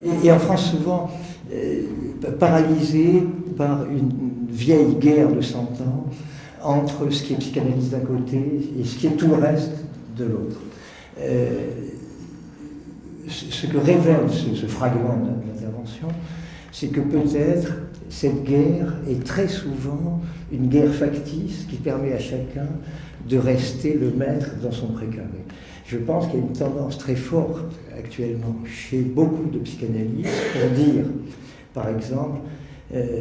Et en France, souvent, paralysé par une vieille guerre de 100 ans entre ce qui est psychanalyse d'un côté et ce qui est tout le reste de l'autre. Ce que révèle ce fragment de l'intervention, c'est que peut-être cette guerre est très souvent une guerre factice qui permet à chacun de rester le maître dans son précaré. Je pense qu'il y a une tendance très forte actuellement chez beaucoup de psychanalystes pour dire, par exemple,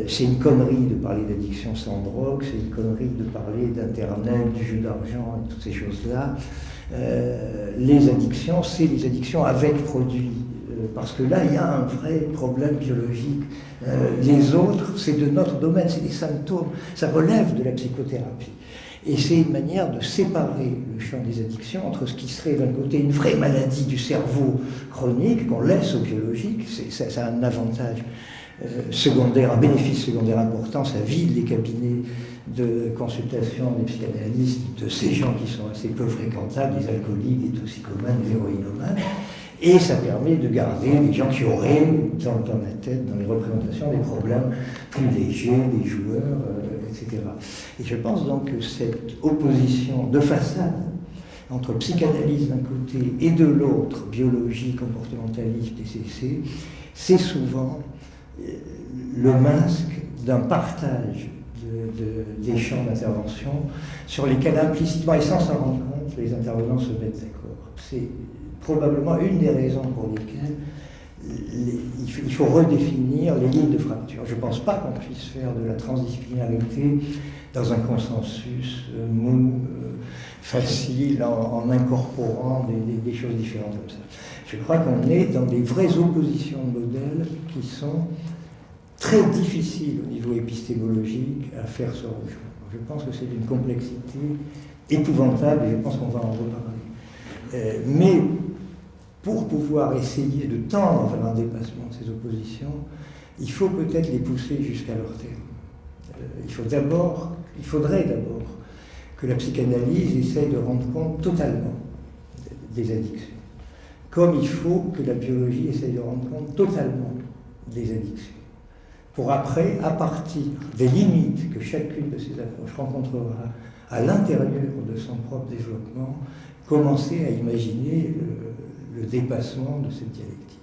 c'est une connerie de parler d'addiction sans drogue, c'est une connerie de parler d'internet, du jeu d'argent et toutes ces choses-là. Les addictions, c'est les addictions avec produits, parce que là, il y a un vrai problème biologique. Les autres, c'est de notre domaine, c'est des symptômes, ça relève de la psychothérapie. Et c'est une manière de séparer le champ des addictions entre ce qui serait d'un côté une vraie maladie du cerveau chronique qu'on laisse au biologique, ça a un avantage secondaire, un bénéfice secondaire important, ça vide les cabinets de consultation des psychanalystes de ces gens qui sont assez peu fréquentables, les alcooliques, les toxicomanes, les héroïnomanes, et ça permet de garder les gens qui auraient dans la tête, dans les représentations, des problèmes plus légers, des joueurs, etc. Et je pense donc que cette opposition de façade entre psychanalyse d'un côté et de l'autre, biologie, comportementalisme, DCC, c'est souvent le masque d'un partage des champs d'intervention sur lesquels implicitement et sans s'en rendre compte, les intervenants se mettent d'accord. C'est probablement une des raisons pour lesquelles il faut redéfinir les lignes de fracture. Je ne pense pas qu'on puisse faire de la transdisciplinarité dans un consensus mou, facile, en incorporant des choses différentes comme ça. Je crois qu'on est dans des vraies oppositions de modèles qui sont très difficiles au niveau épistémologique à faire se rejoindre. Je pense que c'est d'une complexité épouvantable et je pense qu'on va en reparler. Mais pour pouvoir essayer de tendre vers un dépassement de ces oppositions, il faut peut-être les pousser jusqu'à leur terme. Il faudrait d'abord que la psychanalyse essaye de rendre compte totalement des addictions, comme il faut que la biologie essaye de rendre compte totalement des addictions, pour après, à partir des limites que chacune de ces approches rencontrera à l'intérieur de son propre développement, commencer à imaginer le dépassement de cette dialectique.